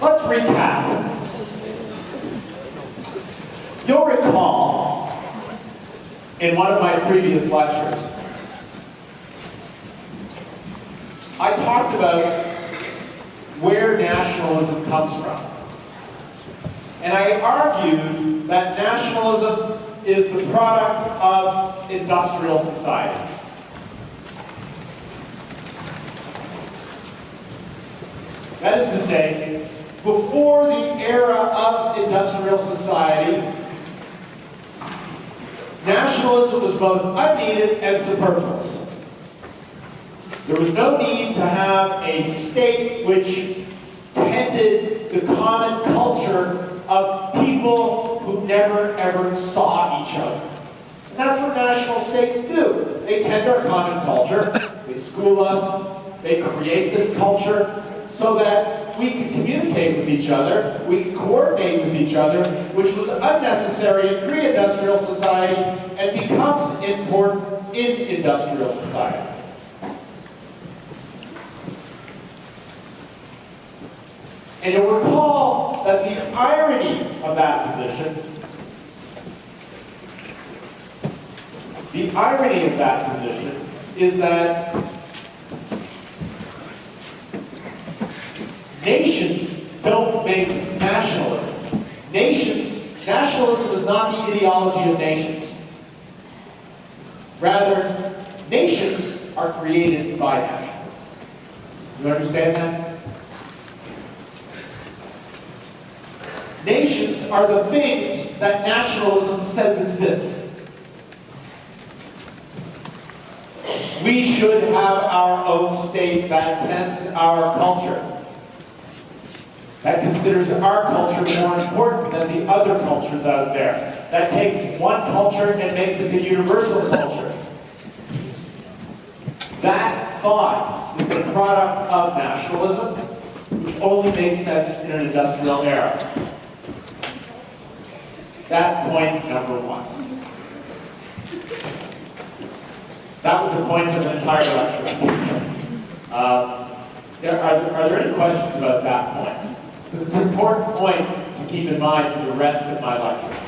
Let's recap. You'll recall in one of my previous lectures, I talked about where nationalism comes from. And I argued that nationalism is the product of industrial society. That is to say, before the era of industrial society, nationalism was both unneeded and superfluous. There was no need to have a state which tended the common culture of people who never ever saw each other. And that's what national states do. They tend our common culture, they school us, they create this culture so that we can communicate with each other, we can coordinate with each other, which was unnecessary in pre-industrial society and becomes important in industrial society. And you'll recall that the irony of that position, is that nations don't make nationalism. Nationalism is not the ideology of nations. Rather, nations are created by nationalism. You understand that? Nations are the things that nationalism says exist. We should have our own state that tends our culture, that considers our culture more important than the other cultures out there, that takes one culture and makes it the universal culture. That thought is the product of nationalism, which only makes sense in an industrial era. That's point number one. That was the point of the entire lecture. Are there any questions about that point? Because it's an important point to keep in mind for the rest of my lecture.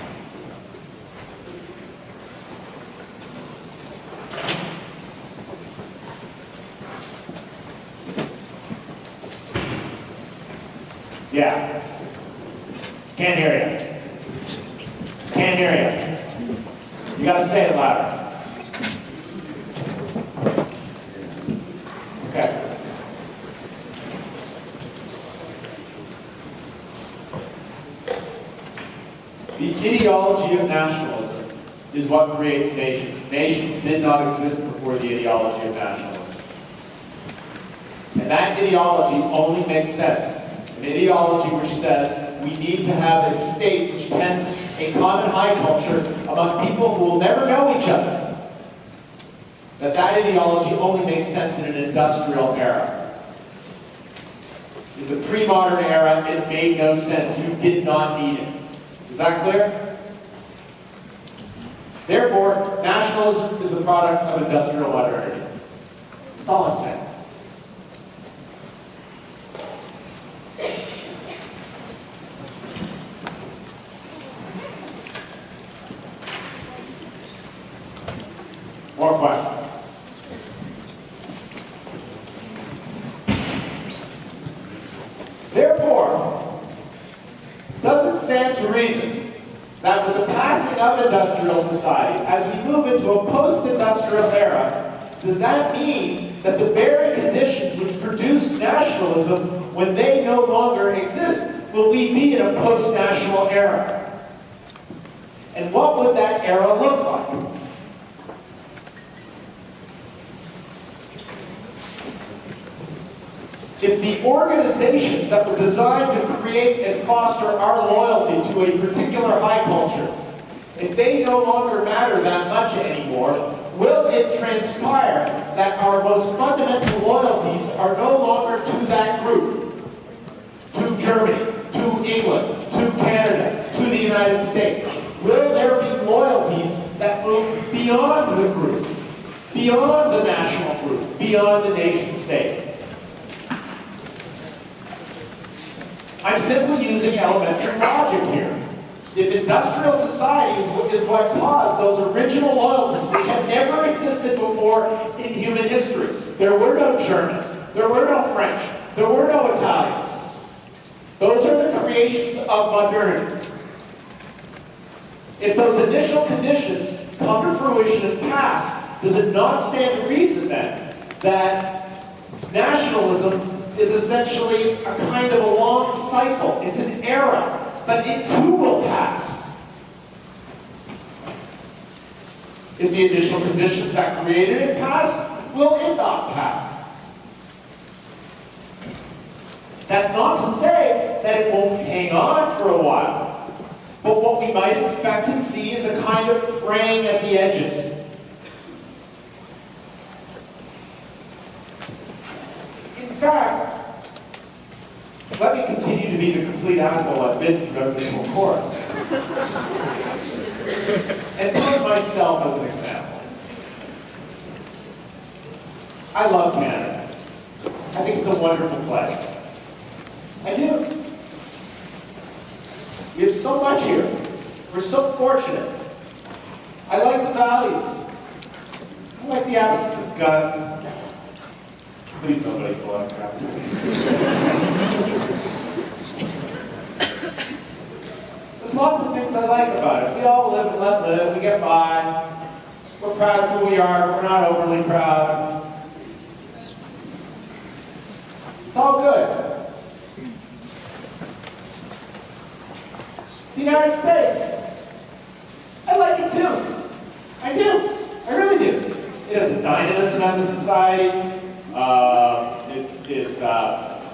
Yeah. Can't hear you. Can't hear you. You gotta say it louder. Okay. The ideology of nationalism is what creates nations. Nations did not exist before the ideology of nationalism. And that ideology only makes sense. An ideology which says we need to have a state which tends a common high culture among people who will never know each other. That ideology only makes sense in an industrial era. In the pre-modern era, it made no sense. You did not need it. Is that clear? Therefore, nationalism is the product of industrial modernity. That's all I'm saying. More questions? Therefore, does it stand to reason that with the passing of industrial society, as we move into a post-industrial era, does that mean that the very conditions which produced nationalism, when they no longer exist, will we be in a post-national era? And what would that era look like? If the organizations that were designed to create and foster our loyalty to a particular high culture, if they no longer matter that much anymore, will it transpire that our most fundamental loyalties are no longer to that group, to Germany, to England, to Canada, to the United States? Will there be loyalties that move beyond the group, beyond the national group, beyond the nation state? I'm simply using elementary logic here. If industrial society is what caused those original loyalties, which had never existed before in human history. There were no Germans, there were no French, there were no Italians. Those are the creations of modernity. If those initial conditions come to fruition and pass, does it not stand to reason then that nationalism is essentially a kind of a long cycle? It's an era. But it too will pass. If the initial conditions that created it pass, will it not pass? That's not to say that it won't hang on for a while. But what we might expect to see is a kind of fraying at the edges. In fact, let me continue to be the complete asshole I've been throughout this whole course. And use myself as an example. I love Canada. I think it's a wonderful place. I do. We have so much here. We're so fortunate. I like the values. I like the absence of guns. Please nobody pull out crap. There's lots of things I like about it. We all live and let live. We get by. We're proud of who we are. We're not overly proud. It's all good. The United States. I like it too. I do. I really do. It has a dynamism as a society.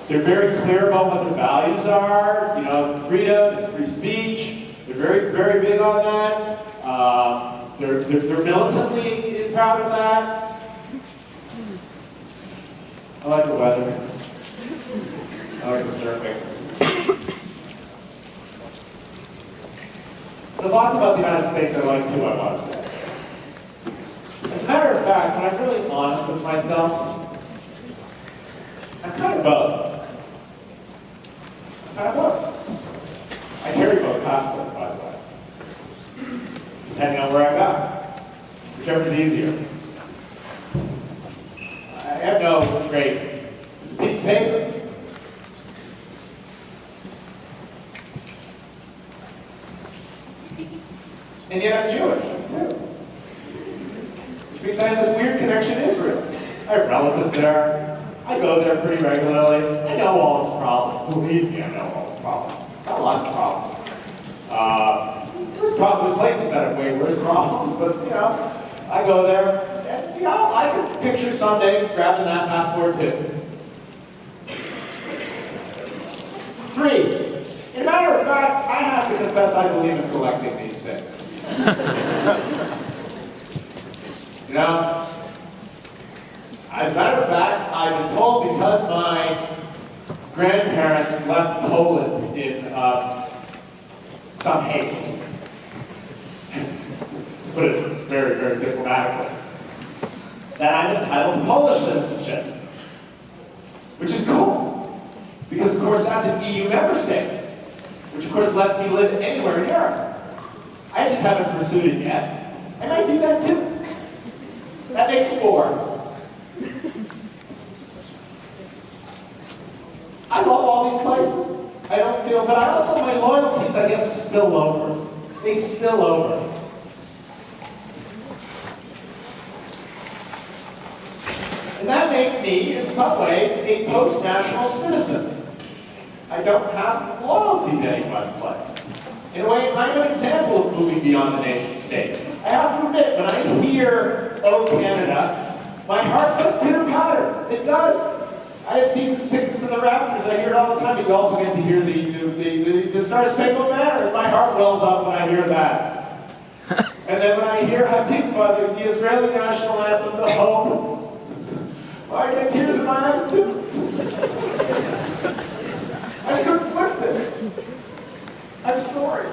They're very clear about what their values are. You know, freedom and free speech. They're very, very big on that. They're militantly proud of that. I like the weather. I like the surfing. There's lots about the United States I like too, I want to say. As a matter of fact, when I'm really honest with myself, I'm kind of both. I carry both passports, by the way. Depending on where I go. Whichever's easier. I have no trade. It's a piece of paper. And yet I'm Jewish, too. Which means I have this weird connection to Israel. I have relatives there. I go there pretty regularly. I know all its problems. Believe me, I know all its problems. Got lots of problems. There's probably places that have way worse problems, but you know, I go there. And, you know, I could picture someday grabbing that passport too. 3. As a matter of fact, I have to confess I believe in collecting these things. You know? As a matter of fact, I've been told because my grandparents left Poland in some haste, to put it very, very diplomatically, that I'm entitled to Polish citizenship, which is cool, because of course that's an EU member state, which of course lets me live anywhere in Europe. I just haven't pursued it yet, and I do that too. That makes 4. I love all these places. I don't feel, but I also, my loyalties, I guess, spill over. They spill over. And that makes me, in some ways, a post-national citizen. I don't have loyalty to any one place. In a way, I'm an example of moving beyond the nation state. I have to admit, when I hear, "Oh, Canada," my heart goes pitter-patter. It does. I have season tickets in the Raptors. I hear it all the time. You also get to hear the Star Spangled Banner, and my heart wells up when I hear that. And then when I hear Hatikva, the Israeli national anthem, the hope, I get tears in my eyes too. I couldn't flip it. I'm sorry.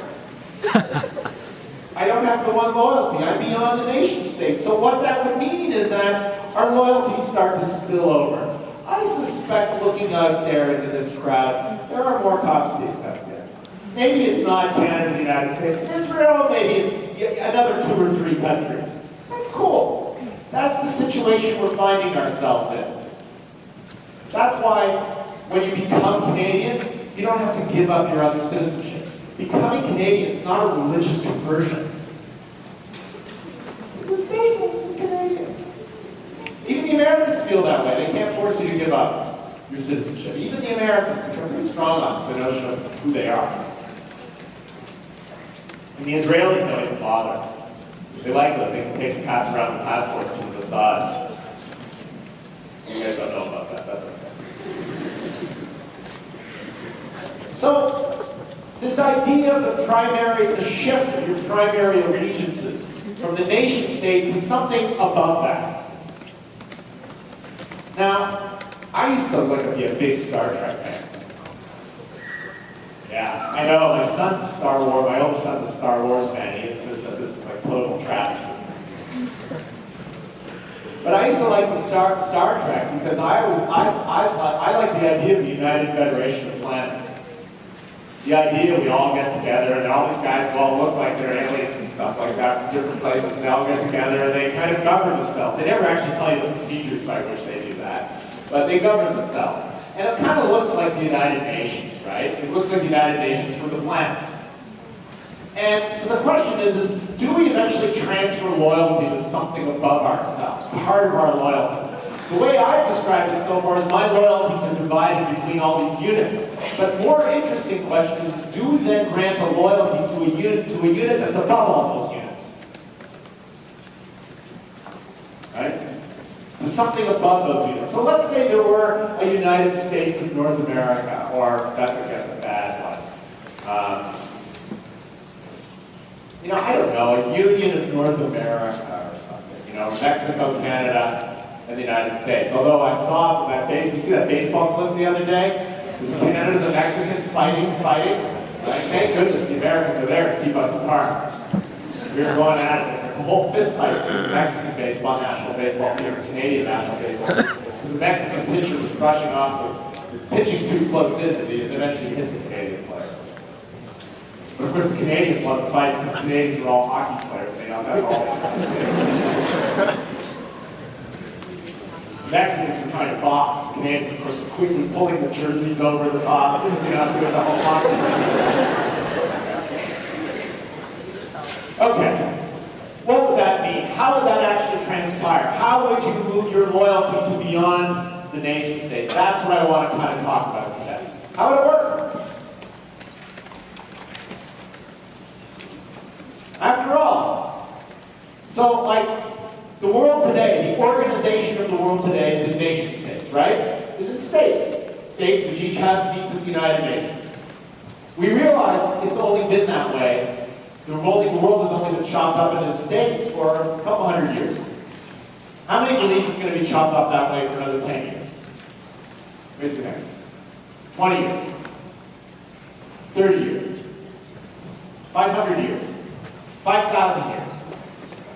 I don't have the one loyalty. I'm beyond the nation state. So what that would mean is that our loyalties start to spill over. I suspect looking out there into this crowd, there are more cops these times, yeah. Maybe it's not Canada, the United States, Israel, maybe it's another 2 or 3 countries. That's cool. That's the situation we're finding ourselves in. That's why when you become Canadian, you don't have to give up your other citizenships. Becoming Canadian is not a religious conversion. It's a statement of Canadian. Even the Americans feel that way. They can't force you to give up your citizenship. Even the Americans, which are pretty strong on the notion of who they are. And the Israelis don't even bother. They like those. They can take and pass around the passports to the Mossad. You guys don't know about that. That's okay. So, this idea of the shift of your primary allegiances from the nation state to something above that. Now, I used to be a big Star Trek fan. Yeah, I know, my older son's a Star Wars fan. He insists that this is like total travesty. But I used to like the Star Trek because I like the idea of the United Federation of Planets. The idea we all get together and all these guys who all look like they're aliens and stuff like that from different places, and they all get together and they kind of govern themselves. They never actually tell you the procedures by which they do that, but they govern themselves. And it kind of looks like the United Nations, right? It looks like the United Nations for the planets. And so the question is do we eventually transfer loyalty to something above ourselves, part of our loyalty? The way I've described it so far is my loyalties are divided between all these units. But more interesting question is, do we then grant a loyalty to a unit that's above all those units? Right? To something above those units. So let's say there were a United States of North America, or that's, I guess, a bad one. I don't know, a Union of North America or something. Mexico, Canada, and the United States. Although I saw did you see that baseball clip the other day? With Canada and the Mexicans fighting, right? Thank goodness the Americans are there to keep us apart. We were going at it, a whole fist fight with the Mexican baseball, national baseball team, Canadian national baseball team. The Mexican pitcher was rushing off with pitching too close in that he eventually hits the Canadian player. But of course the Canadians love to fight because Canadians are all hockey players. That's all. Mexicans were trying to box. The Canadians, of course, were quickly pulling the jerseys over the top, doing the whole boxing. Okay. What would that mean? How would that actually transpire? How would you move your loyalty to beyond the nation state? That's what I want to kind of talk about today. How would it work? After all, so the world today, the organization of the world today is in nation states, right? Is in states. States which each have seats at the United Nations. We realize it's only been that way. The world has only been chopped up into states for a couple hundred years. How many believe it's going to be chopped up that way for another 10 years? Raise your hand. 20 years. 30 years. 500 years. 5,000 years.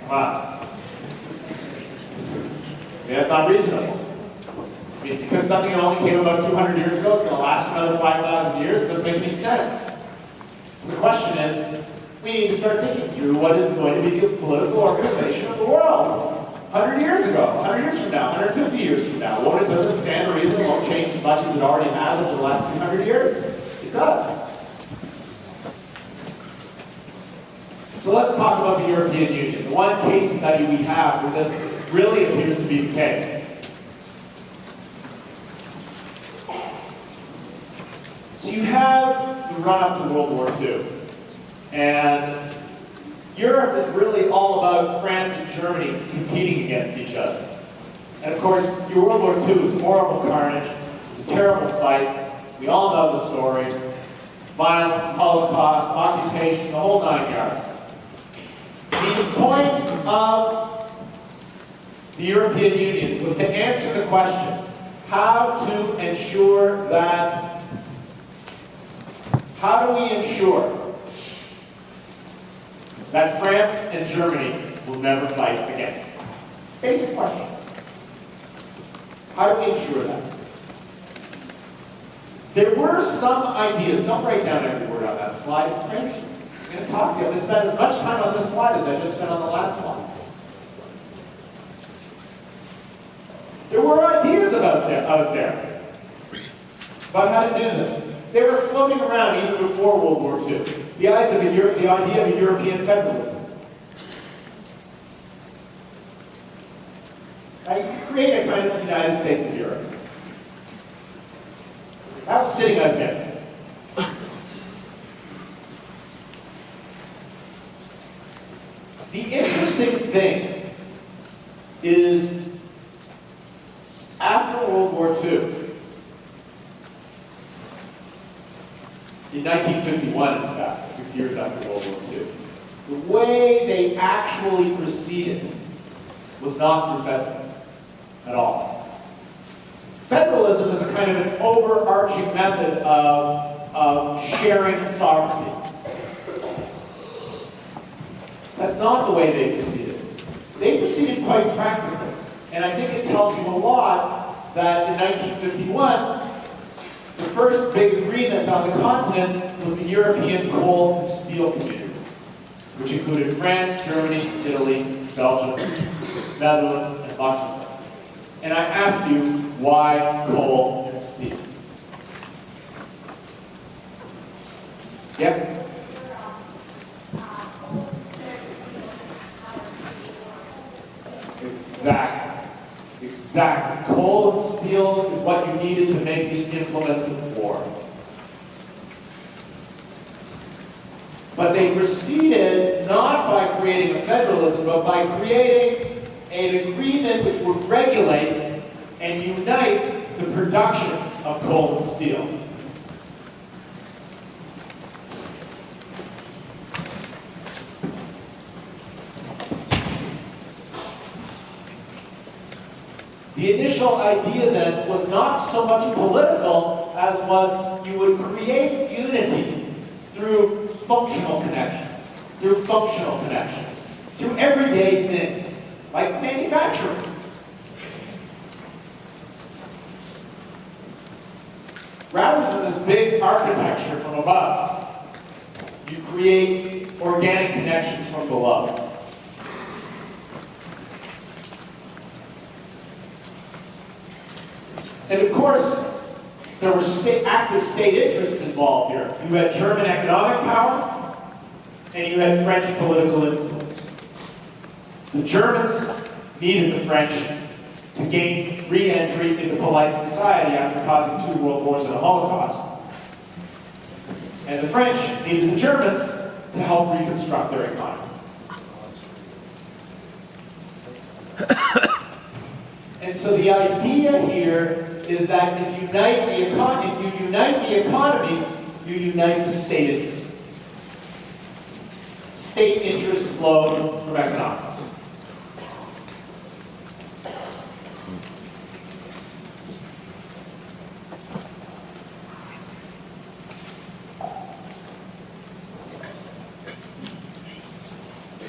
Wow. Yeah, that's not reasonable. Because something that only came about 200 years ago is going to last another 5,000 years, it doesn't make any sense. So the question is, we need to start thinking through what is going to be the political organization of the world. 100 years ago, 100 years from now, 150 years from now, what it doesn't stand to reason, it won't change as much as it already has over the last 200 years. It does. So let's talk about the European Union. The one case study we have where this really appears to be the case. So you have the run-up to World War II. And Europe is really all about France and Germany competing against each other. And of course, your World War II was horrible carnage. It was a terrible fight. We all know the story. Violence, Holocaust, occupation, the whole 9 yards. The point of the European Union was to answer the question, how do we ensure that France and Germany will never fight again? Basic question. How do we ensure that? There were some ideas. Don't write down every word on that slide. I'm going to talk to you. I'm going to spend as much time on this slide as I just spent on the last slide. There were ideas out there about how to do this. They were floating around even before World War II. The idea of a European federalism. Now, you could create a kind of United States of Europe. That was sitting out there. The interesting thing is, after World War II, in 1951, in fact, 6 years after World War II, the way they actually proceeded was not through federalism at all. Federalism is a kind of an overarching method of sharing sovereignty. That's not the way they proceeded. They proceeded quite practically. And I think it tells you a lot that in 1951, the first big agreement on the continent was the European Coal and Steel Community, which included France, Germany, Italy, Belgium, Netherlands, and Luxembourg. And I asked you, why coal and steel? Yep. Exactly. Coal and steel is what you needed to make the implements of war. But they proceeded not by creating a federalism, but by creating an agreement which would regulate and unite the production of coal and steel. The initial idea then was not so much political as was you would create unity through functional connections, through everyday things, like manufacturing. Rather than this big architecture from above, you create organic connections from below. And of course, there were active state interests involved here. You had German economic power, and you had French political influence. The Germans needed the French to gain re-entry into polite society after causing 2 world wars and a Holocaust. And the French needed the Germans to help reconstruct their economy. And so the idea here is that if you unite the economies, you unite the state interests. State interests flow from economics.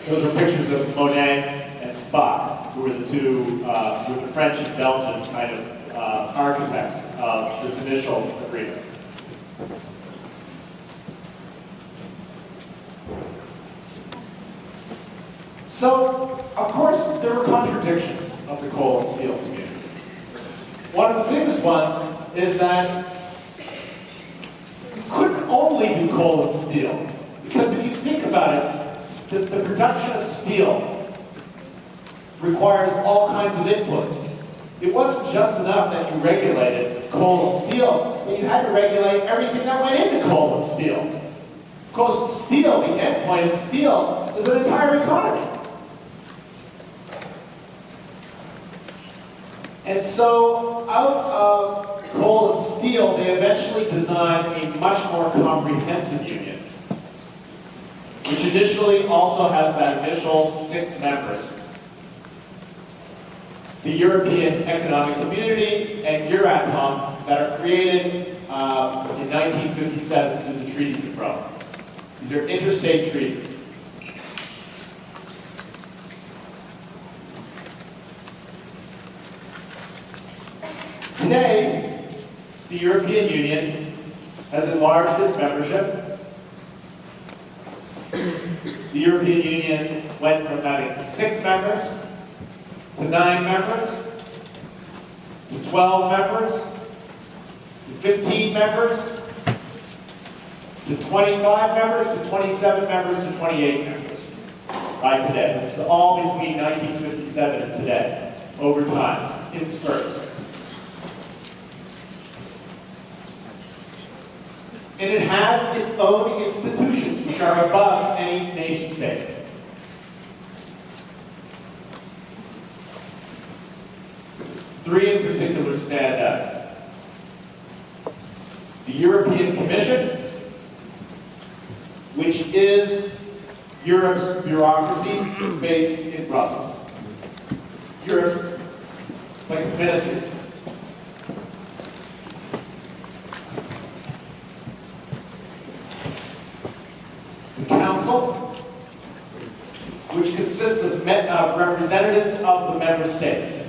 Those are pictures of Monet and Spock, who were the two, who were the French and Belgian kind of architects of this initial agreement. So, of course, there were contradictions of the coal and steel community. One of the biggest ones is that you couldn't only do coal and steel, because if you think about it, the production of steel requires all kinds of inputs. It wasn't just enough that you regulated coal and steel, but you had to regulate everything that went into coal and steel. Of course, steel, the end point of steel, is an entire economy. And so, out of coal and steel, they eventually designed a much more comprehensive union, which initially also has that initial 6 members. The European Economic Community and Euratom that are created in 1957 through the Treaties of Rome. These are interstate treaties. Today, the European Union has enlarged its membership. The European Union went from having 6 members to 9 members to 12 members to 15 members to 25 members to 27 members to 28 members by today. This is all between 1957 and today, over time, in spurts. And it has its own institutions, which are above any nation state. Three in particular stand out. The European Commission, which is Europe's bureaucracy based in Brussels. Europe, like its ministers. Council, which consists of representatives of the member states.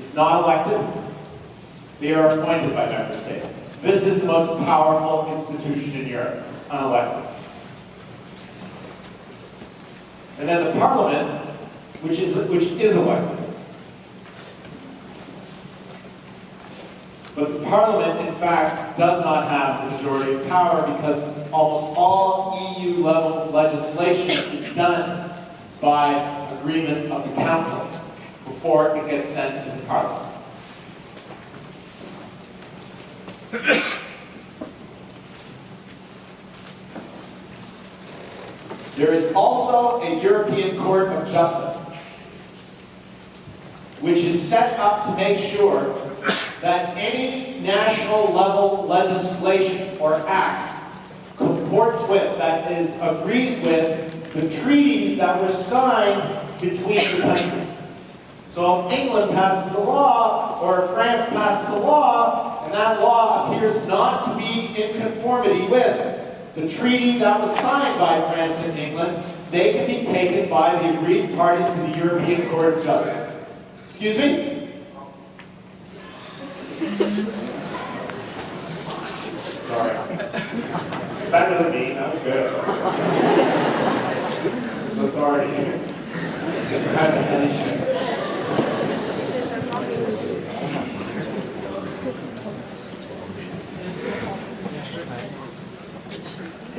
It's not elected. They are appointed by member states. This is the most powerful institution in Europe. It's unelected. And then the Parliament, which is elected. But the Parliament, in fact, does not have the majority of power because almost all EU-level legislation is done by agreement of the Council before it gets sent to the Parliament. There is also a European Court of Justice, which is set up to make sure that any national level legislation or acts comports with, that is, agrees with, the treaties that were signed between the countries. So if England passes a law, or if France passes a law, and that law appears not to be in conformity with the treaty that was signed by France and England, they can be taken by the agreed parties to the European Court of Justice. Excuse me? Sorry. Better than me, that was good. Authority.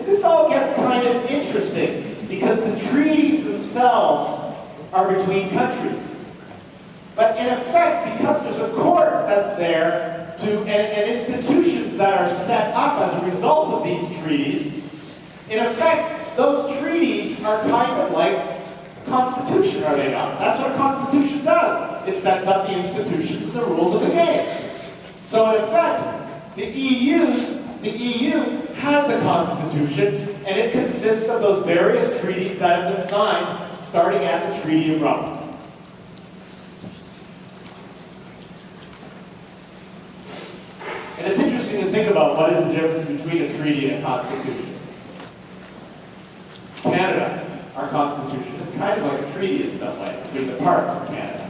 This all gets kind of interesting because the treaties themselves are between countries. But in effect, because there's a court that's there and institutions that are set up as a result of these treaties, in effect, those treaties are kind of like a constitution, are they not? That's what a constitution does. It sets up the institutions and the rules of the game. So in effect, the EU has a constitution, and it consists of those various treaties that have been signed, starting at the Treaty of Rome. And it's interesting to think about what is the difference between a treaty and a constitution. Canada, our constitution, is kind of like a treaty in some way between the parts of Canada.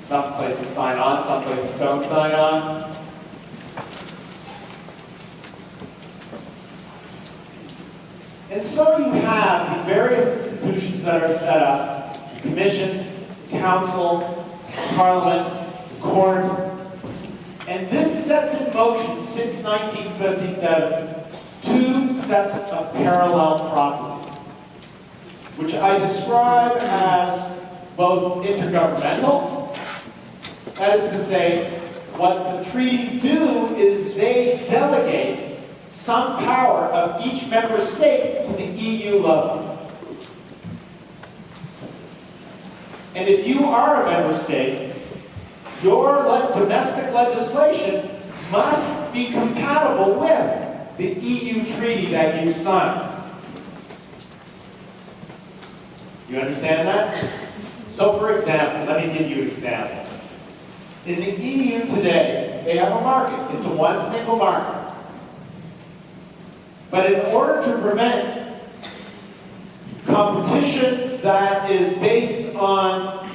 Some places sign on, some places don't sign on. And so you have these various institutions that are set up: the Commission, the Council, the Parliament, the Court. And this sets in motion, since 1957, 2 sets of parallel processes, which I describe as both intergovernmental. That is to say, what the treaties do is they delegate some power of each member state to the EU level. And if you are a member state, your domestic legislation must be compatible with the EU treaty that you signed. You understand that? So for example, let me give you an example. In the EU today, they have a market. It's a one single market. But in order to prevent competition that is based on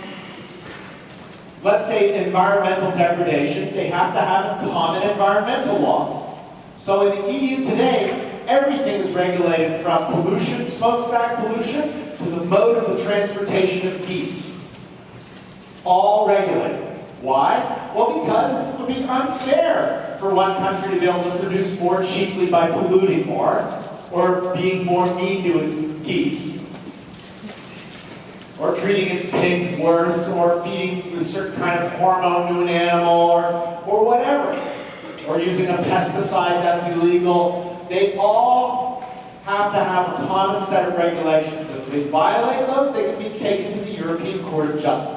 let's say environmental degradation, they have to have common environmental laws. So in the EU today, everything is regulated from pollution, smokestack pollution, to the mode of the transportation of geese. It's all regulated. Why? Well, because it would be unfair for one country to be able to produce more cheaply by polluting more, or being more mean to its geese, or treating its pigs worse, or feeding a certain kind of hormone to an animal, or whatever, or using a pesticide that's illegal. They all have to have a common set of regulations. If they violate those, they can be taken to the European Court of Justice.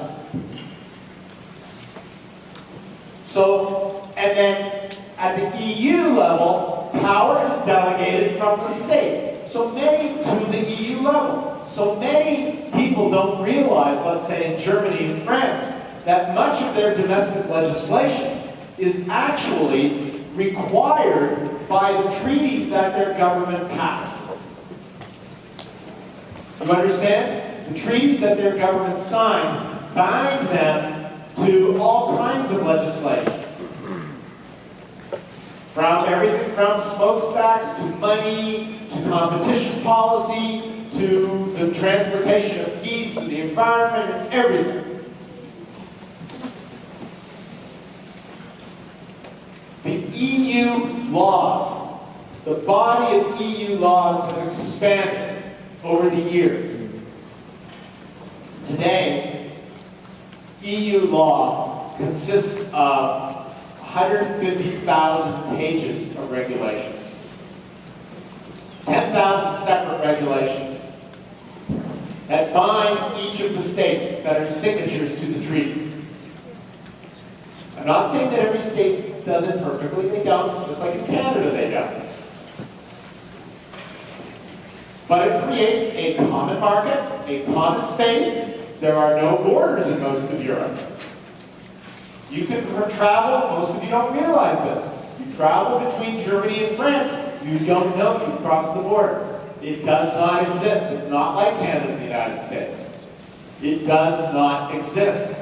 So, and then at the EU level, power is delegated from the state. So many to the EU level. So many people don't realize, let's say in Germany and France, that much of their domestic legislation is actually required by the treaties that their government passed. You understand? The treaties that their government signed bind them to all kinds of legislation. From everything from smokestacks to money, to competition policy, to the transportation of geese, to the environment, and everything. The EU laws, the body of EU laws have expanded over the years. Today, EU law consists of 150,000 pages of regulations, 10,000 separate regulations that bind each of the states that are signatures to the treaties. I'm not saying that every state does it perfectly, they don't, just like in Canada they don't. But it creates a common market, a common space. There are no borders in most of Europe. You can travel, most of you don't realize this. You travel between Germany and France, you don't know you've crossed the border. It does not exist. It's not like Canada and the United States. It does not exist.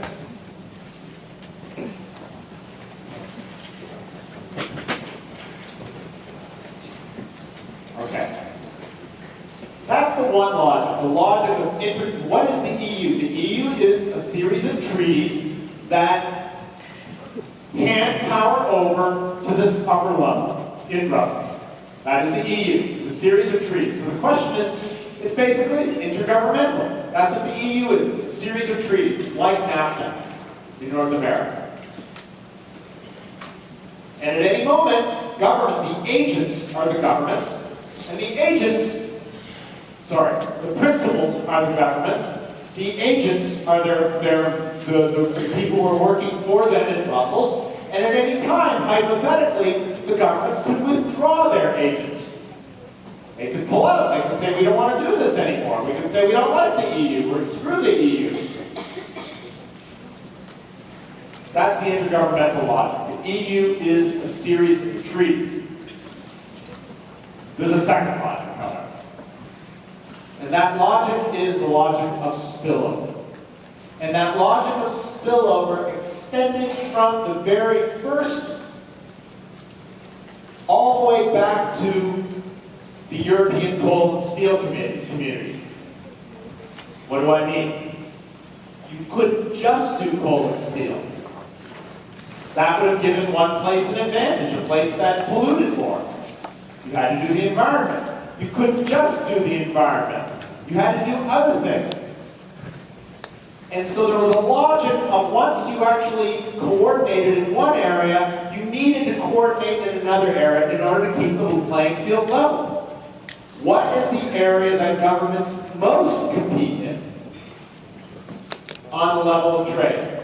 Okay. That's the one logic. The logic of what is the EU? The EU is a series of treaties that hand power over to this upper level in Brussels. That is the EU. It's a series of treaties. So the question is, it's basically intergovernmental. That's what the EU is. It's a series of treaties, like NAFTA in North America. And at any moment, government, the agents are the governments, and the agents, the principals are the governments, the agents are the people who are working for them in Brussels, and at any time, hypothetically, the governments could withdraw their agents. They could pull out. They could say, we don't want to do this anymore. We could say, we don't like the EU. We're screw the EU. That's the intergovernmental logic. The EU is a series of treaties. There's a second logic, however. And that logic is the logic of spillover. And that logic of spillover extending from the very first all the way back to the European coal and steel community. What do I mean? You couldn't just do coal and steel. That would have given one place an advantage, a place that polluted more. You had to do the environment. You couldn't just do the environment. You had to do other things. And so there was a logic of once you actually coordinated in one area, you needed to coordinate in another area in order to keep the playing field level. What is the area that governments most compete in on the level of trade?